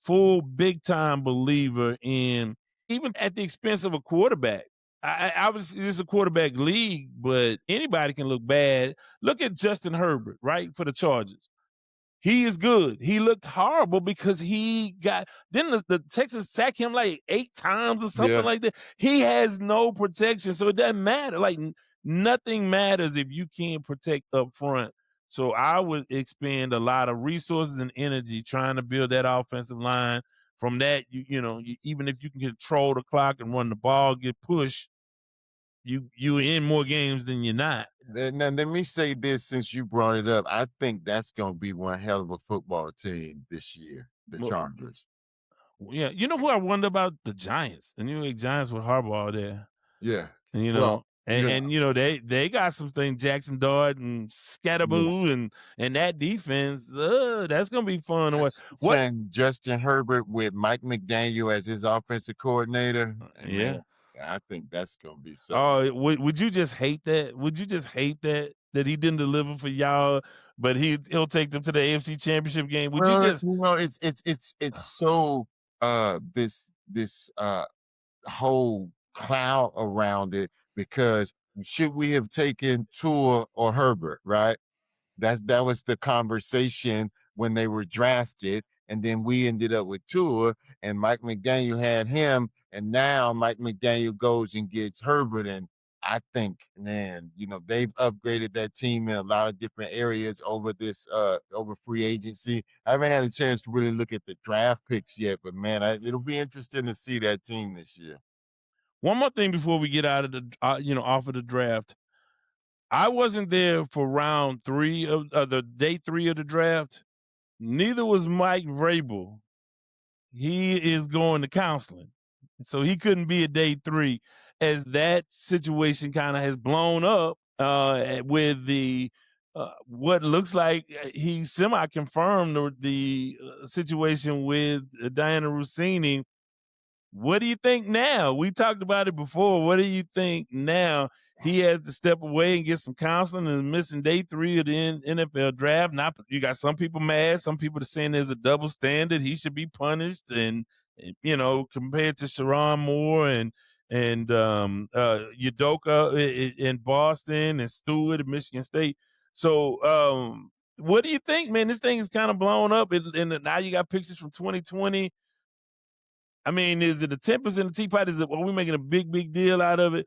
full big time believer in even at the expense of a quarterback. Obviously, this is a quarterback league, but anybody can look bad. Look at Justin Herbert, right, for the Chargers. He is good. He looked horrible because didn't the Texans sack him like 8 times or something like that? He has no protection, so it doesn't matter. Like nothing matters if you can't protect up front. So I would expend a lot of resources and energy trying to build that offensive line. From that, even if you can control the clock and run the ball, get pushed, you in more games than you're not. Now, let me say this since you brought it up. I think that's going to be one hell of a football team this year, the Well, Chargers. yeah, you know who I wonder about? The Giants, the New York Giants with Harbaugh there. Yeah. And, Well, they got some things, Jackson Dart and yeah. Scatterboo and that defense. That's gonna be fun to watch. What? Saying Justin Herbert with Mike McDaniel as his offensive coordinator, and Yeah. man, I think that's going to be something. Oh, would you just hate that? Would you just hate that he didn't deliver for y'all, but he'll take them to the AFC Championship game? Would you Well, just? it's so this whole cloud around it because should we have taken Tua or Herbert, right? That was the conversation when they were drafted, and then we ended up with Tua, and Mike McDaniel had him, and now Mike McDaniel goes and gets Herbert, and I think, man, they've upgraded that team in a lot of different areas over over free agency. I haven't had a chance to really look at the draft picks yet, but man, it'll be interesting to see that team this year. One more thing before we get out of the off of the draft. I wasn't there for round 3 of the day 3 of the draft. Neither was Mike Vrabel. He is going to counseling, so he couldn't be at day 3 as that situation kind of has blown up with the what looks like he semi-confirmed the situation with Diana Rossini. What do you think now? We talked about it before. What do you think now? He has to step away and get some counseling and missing day 3 of the NFL draft. Not you got some people mad. Some people are saying there's a double standard. He should be punished, and compared to Sharon Moore and Udoka in Boston and Stewart at Michigan State. So what do you think, man? This thing is kind of blown up, and now you got pictures from 2020. I mean, is it a 10% of the teapot? Are we making a big deal out of it?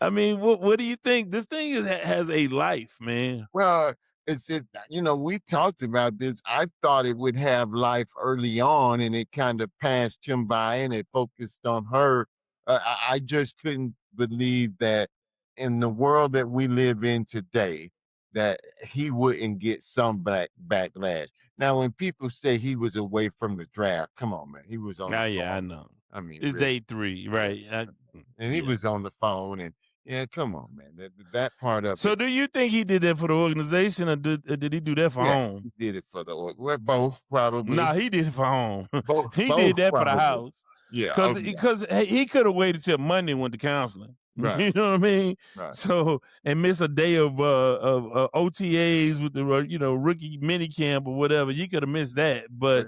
I mean, what do you think? This thing has a life, man. Well, we talked about this. I thought it would have life early on, and it kind of passed him by, and it focused on her. I just couldn't believe that in the world that we live in today, that he wouldn't get some backlash. Now, when people say he was away from the draft, come on, man, he was on the Oh, yeah, I phone. know. I mean, It's really. day 3, right? And he was on the phone, and yeah, come on, man. That part of So it. do you think he did that for the organization, or did he do that for Yes, home? he did it for well, both probably. Nah, he did it for home. Both, He both did that for the probably. house. Yeah. Because he could have waited till Monday and went to counseling. Right. You know what I mean? Right. So and miss a day of OTAs with the rookie mini camp or whatever. You could have missed that. But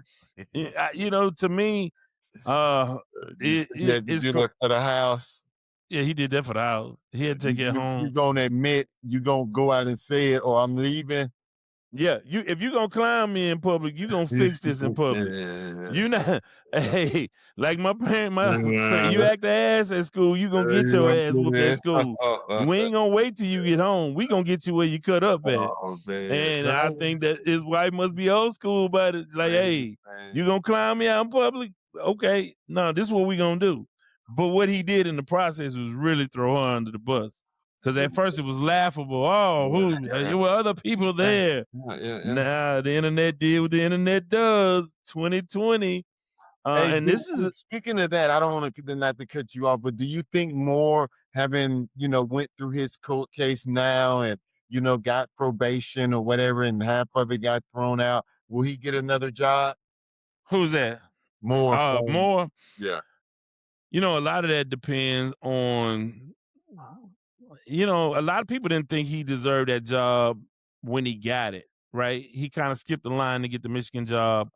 to me, Yeah, it's you do it for the house. yeah, he did that for the house. He had to take it home. You're gonna admit you're gonna go out and say it, or I'm leaving. Yeah, if you gonna clown me in public, you gonna fix this in public. You not, hey, like my parent, you act the ass at school, you gonna get your ass whooped at school. We ain't gonna wait till you get home. We gonna get you where you cut up at. Oh, man. And I think that his wife must be old school about it. Like, hey, you gonna clown me out in public? Okay, no, this is what we gonna do. But what he did in the process was really throw her under the bus. Because at first it was laughable. Oh, there were other people there. Nah, the internet did what the internet does. 2020. Hey, And this is speaking of that, I don't want to not to cut you off, but do you think Moore, having went through his court case now and got probation or whatever, and half of it got thrown out, will he get another job? who's that? Moore. More. Yeah. A lot of that depends on. A lot of people didn't think he deserved that job when he got it. Right? He kind of skipped the line to get the Michigan job.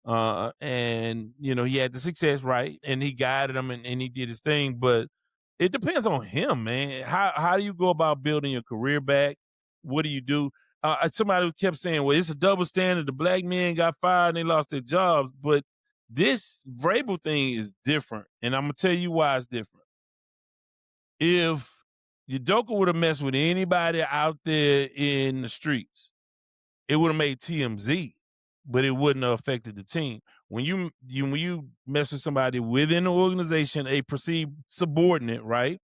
And he had the success, right? And he guided him and he did his thing, but it depends on him, man. How do you go about building your career back? What do you do? Somebody kept saying, well, it's a double standard. The black men got fired and they lost their jobs. But this Vrabel thing is different. And I'm going to tell you why it's different. If Udoka would have messed with anybody out there in the streets, it would have made TMZ, but it wouldn't have affected the team. When you mess with somebody within the organization, a perceived subordinate, right?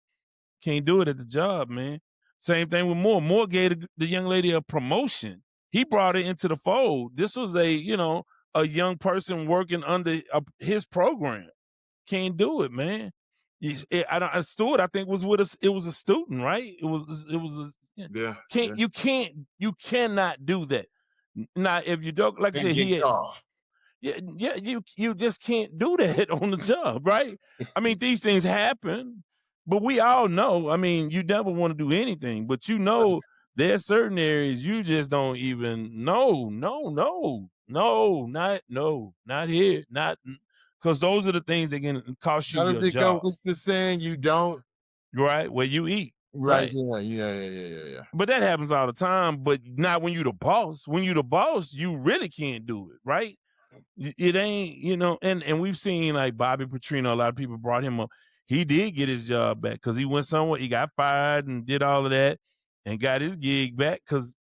Can't do it at the job, man. Same thing with Moore. Moore gave the young lady a promotion. He brought her into the fold. This was a young person working under his program. Can't do it, man. Stewart, I think, was with us. It was a student, right? It was. You cannot do that. Now, if you don't, like I said, you just can't do that on the job, right? I mean, these things happen, but we all know. I mean, you never want to do anything, but there's certain areas you just don't even not here, not because those are the things that can cost you your job. What's the saying? You don't where you eat. Right. Yeah. But that happens all the time, but not when you're the boss. When you're the boss, you really can't do it, right? It ain't, and we've seen like Bobby Petrino, a lot of people brought him up. He did get his job back because he went somewhere, he got fired and did all of that and got his gig back because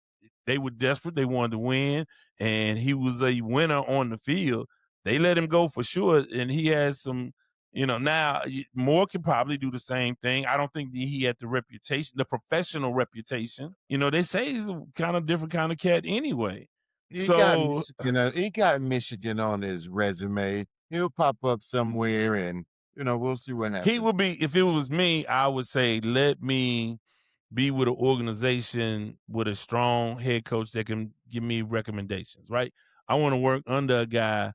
they were desperate. They wanted to win, and he was a winner on the field. They let him go for sure, and he has some, now Moore can probably do the same thing. I don't think he had the reputation, the professional reputation. They say he's a kind of different kind of cat anyway. He got Michigan on his resume. He'll pop up somewhere, and we'll see what happens. He would be, if it was me, I would say, let me be with an organization with a strong head coach that can give me recommendations, right? I want to work under a guy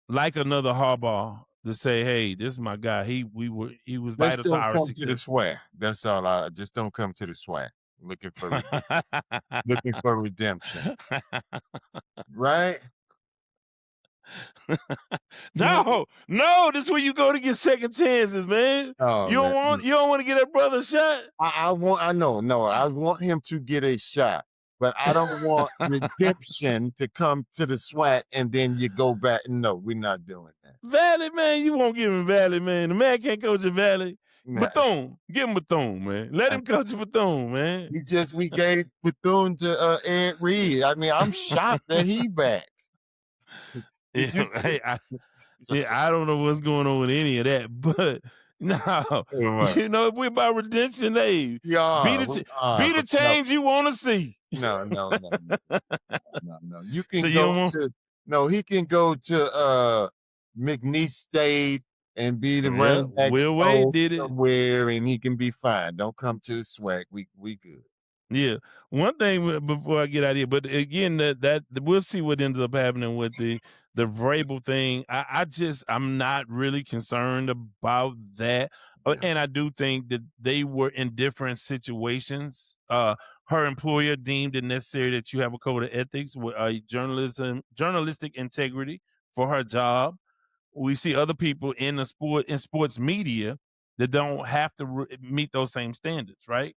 like another Harbaugh to say, hey, this is my guy. He was vital to our success. To the swag. That's all. I just don't come to the swag. Looking for redemption. Right? No, this is where you go to get second chances, man. Oh, you don't want to get that brother a shot. I want him to get a shot, but I don't want redemption to come to the SWAT and then you go back. No, we're not doing that. Valley, man, you won't give him Valley, man. The man can't coach a Valley. Nah. Bethune, give him Bethune, man. Let him coach Bethune, man. We gave Bethune to Ed Reed. I mean, I'm shocked that he back. I don't know what's going on with any of that, but no, if we're about redemption, be the change you want to see. No. You can he can go to McNeese State and be the running back somewhere, and he can be fine. Don't come to the SWAC. We good. Yeah. One thing before I get out of here, but again, that we'll see what ends up happening with the Vrabel thing. I'm not really concerned about that. Yeah. And I do think that they were in different situations. Her employer deemed it necessary that you have a code of ethics with journalistic integrity for her job. We see other people in sports media that don't have to meet those same standards, right?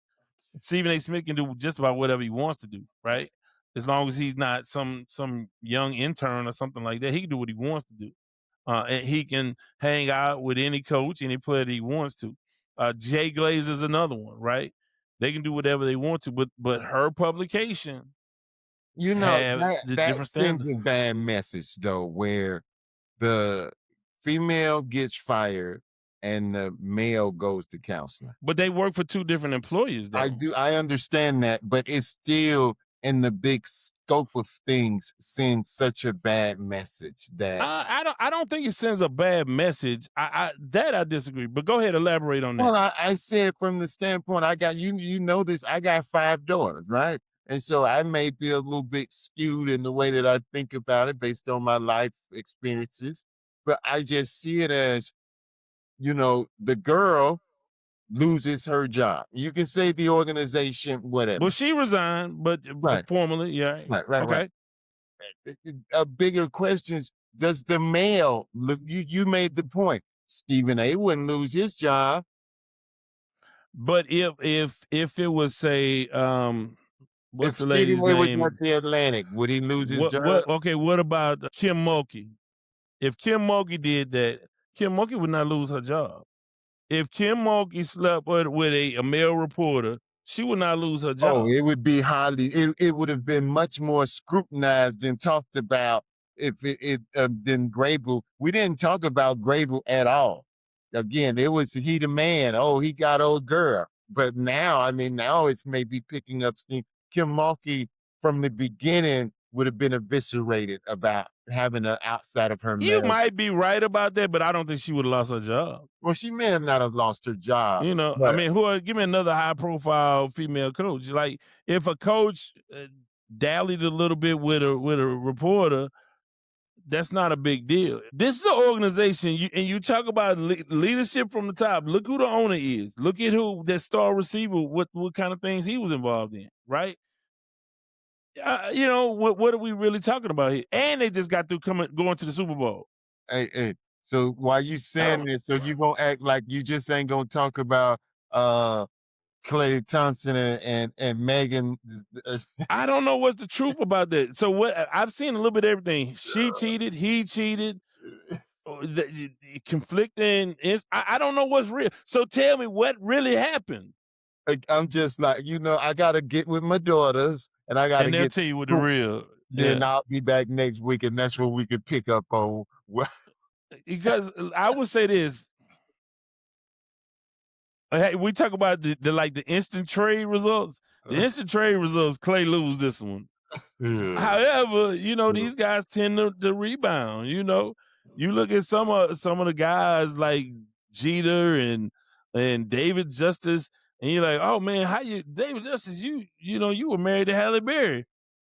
Stephen A. Smith can do just about whatever he wants to do, right? As long as he's not some young intern or something like that, he can do what he wants to do. And he can hang out with any coach, any player that he wants to. Jay Glaze is another one, right? They can do whatever they want to, but her publication, that sends a bad message though, where the female gets fired and the male goes to counseling. But they work for two different employers, though. I understand that, but it's still in the big scope of things sends such a bad message that I don't think it sends a bad message. I disagree. But go ahead, elaborate on that. Well, I said from the standpoint, I got you know this. I got 5 daughters, right? And so I may be a little bit skewed in the way that I think about it based on my life experiences, but I just see it as, the girl loses her job. You can say the organization, whatever. Well, she resigned, but formally, yeah. Right. Okay. A bigger question is, does the male look? You made the point. Stephen A. wouldn't lose his job. But if it was, say, what's the lady's name? Stephen A. was at the Atlantic, would he lose his job? What about Kim Mulkey? If Kim Mulkey did that, Kim Mulkey would not lose her job. If Kim Mulkey slept with a male reporter, she would not lose her Oh, job. it would be it would have been much more scrutinized and talked about if than Grable. We didn't talk about Grable at all. Again, it was he the man. Oh, he got old girl. But now, I mean, now it's maybe picking up steam. Kim Mulkey from the beginning would have been eviscerated about having an outside of her You marriage. might be right about that, but I don't think she would have lost her job. Well, she may have not have lost her job. You know, I but mean, give me another high-profile female coach. Like, if a coach dallied a little bit with a reporter, that's not a big deal. This is an organization, and you talk about leadership from the top. Look who the owner is. Look at who that star receiver. What kind of things he was involved in, right? You know, what are we really talking about here? And they just got through going to the Super Bowl. Hey. So while you saying this, so you gonna act like you just ain't gonna talk about Klay Thompson and Megan? I don't know what's the truth about that. So what I've seen a little bit of everything. She cheated, he cheated, conflicting. I don't know what's real. So tell me what really happened. I'm just like, I gotta get with my daughters and I gotta And they'll get tell you what the real. Then Yeah. I'll be back next week, and that's what we can pick up on. Because I would say this. Hey, we talk about the instant trade results. The instant trade results, Klay lose this one. Yeah. However, these guys tend to rebound. You look at some of the guys like Jeter and David Justice, and you're like, oh man, David Justice, you were married to Halle Berry.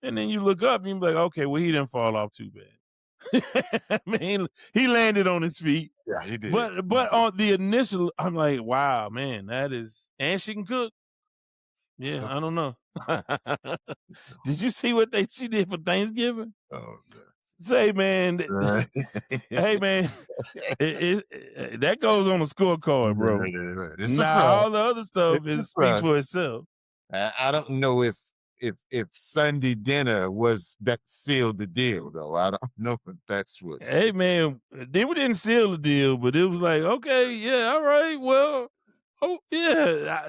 And then you look up and you're like, okay, well, he didn't fall off too bad. I mean, he landed on his feet. Yeah, he did. But on the initial, I'm like, wow, man, that is, and she can cook. Yeah, I don't know. Did you see what she did for Thanksgiving? Oh, man. Say, man, hey, man, that goes on the scorecard, bro. All the other stuff speaks for itself. I don't know if Sunday dinner that sealed the deal, though. I don't know if that's what. Hey, man, we didn't seal the deal, but it was like, okay, yeah, all right, well, oh yeah,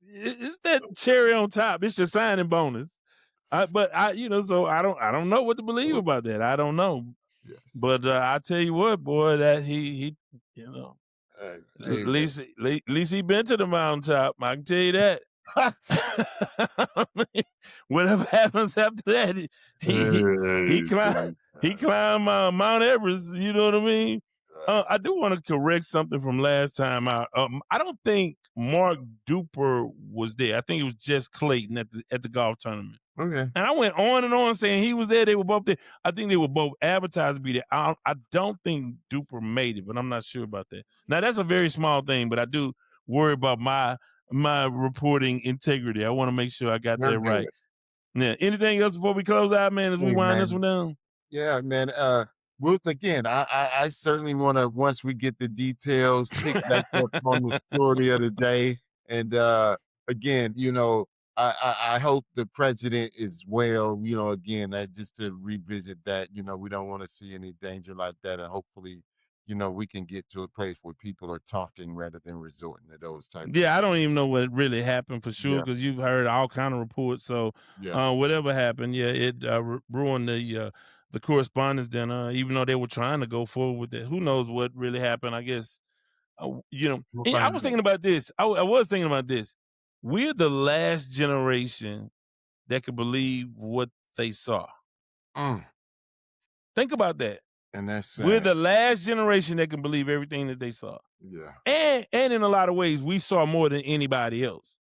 it's that cherry on top. It's your signing bonus. So I don't know what to believe about that. I don't know. Yes. But I tell you what, boy, that he at least he been to the mountaintop. I can tell you that. Whatever happens after that, he climbed Mount Everest. You know what I mean? I do want to correct something from last time out. I don't think Mark Duper was there. I think it was just Clayton at the golf tournament. Okay. And I went on and on saying he was there. They were both there. I think they were both advertised to be there. I don't think Duper made it, but I'm not sure about that. Now, that's a very small thing, but I do worry about my reporting integrity. I want to make sure I got that right. Yeah. Anything else before we close out, man, as we wind this one down? Yeah, man. Again, I certainly want to, once we get the details, pick back up on the story of the day. And again, I hope the president is well, again, just to revisit that, we don't want to see any danger like that. And hopefully, we can get to a place where people are talking rather than resorting to those types. Yeah, I don't even know what really happened for sure, because you've heard all kind of reports. So whatever happened, it ruined the correspondence dinner, even though they were trying to go forward with it. Who knows what really happened, I guess. I was thinking about this. I was thinking about this. We're the last generation that could believe what they saw. Think about that. And that's sad. We're the last generation that can believe everything that they saw. Yeah. And in a lot of ways, we saw more than anybody else,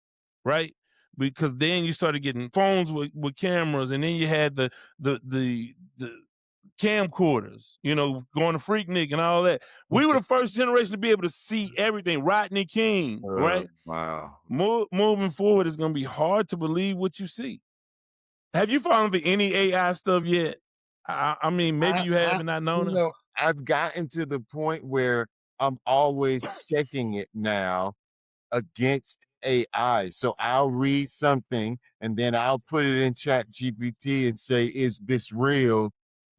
right? Because then you started getting phones with cameras, and then you had the camcorders, going to Freaknik and all that. We were the first generation to be able to see everything. Rodney King, right? Wow. Moving forward, it's going to be hard to believe what you see. Have you fallen for any AI stuff yet? I mean, maybe you haven't not known it. I've gotten to the point where I'm always checking it now against AI. So I'll read something and then I'll put it in ChatGPT and say, is this real,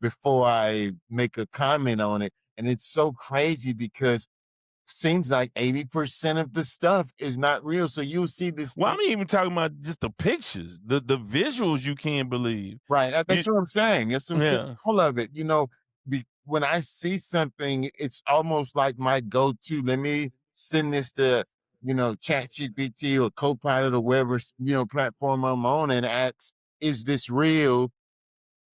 before I make a comment on it. And it's so crazy because seems like 80% of the stuff is not real. So you'll see this. Well, I'm even talking about just the pictures, the visuals. You can't believe. Right. That's what I'm saying. That's what I'm saying. Yeah. All of it. When I see something, it's almost like my go-to. Let me send this to, ChatGPT or Copilot or whatever, platform I'm on and ask, is this real?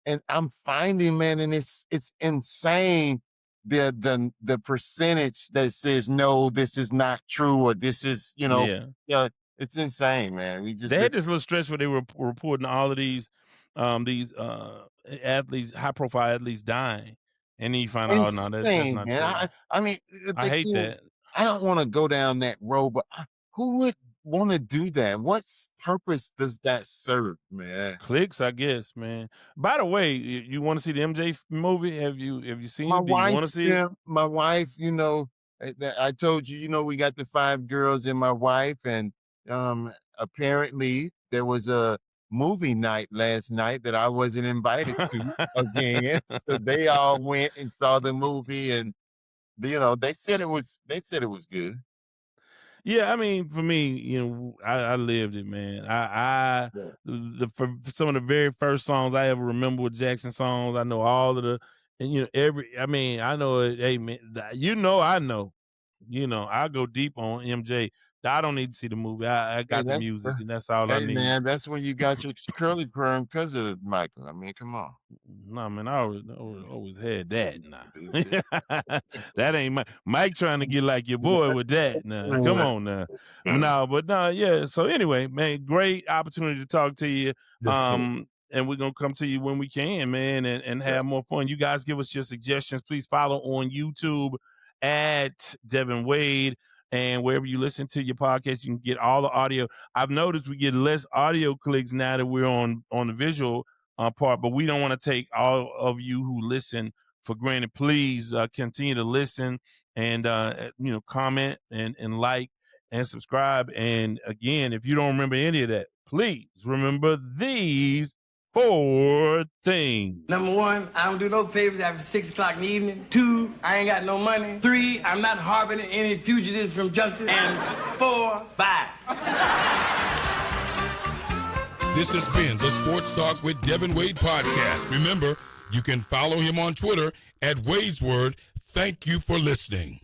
And I'm finding, man, and it's insane the percentage that says no, this is not true, or this is, it's insane, man. They had this little stretch where they were reporting all of these athletes, high profile athletes dying, and then you find out, oh no, that's not man. true. I mean, I hate that. I don't want to go down that road, but who would want to do that? What purpose does that serve, man? Clicks, I guess, man. By the way, you want to see the MJ movie? Have you seen My it? Do you wife, want to see it? my wife, I told you, we got the 5 girls and my wife, and apparently there was a movie night last night that I wasn't invited to again. So they all went and saw the movie, and they said it was good. Yeah, I mean, for me, I lived it, man. For some of the very first songs I ever remember were Jackson songs. I know all of the, and I know it. Hey, man, I know. I go deep on MJ. I don't need to see the movie. I got the music, and that's all I Hey, need. man, that's when you got your curly perm because of Michael. I mean, come on. No, man, I always had that. Nah. That ain't Mike trying to get like your boy with that. Nah, come on now. Yeah. So anyway, man, great opportunity to talk to you. And we're gonna come to you when we can, man, and have more fun. You guys give us your suggestions. Please follow on YouTube at Devin Wade. And wherever you listen to your podcast, you can get all the audio. I've noticed we get less audio clicks now that we're on the visual part, but we don't want to take all of you who listen for granted. Please continue to listen and comment and like and subscribe. And again, if you don't remember any of that, please remember these 4 things. Number 1, I don't do no favors after 6 o'clock in the evening. 2, I ain't got no money. 3, I'm not harboring any fugitives from justice. And 4, bye. This has been the Sports Talk with Devin Wade podcast. Remember, you can follow him on Twitter at Wade's Word. Thank you for listening.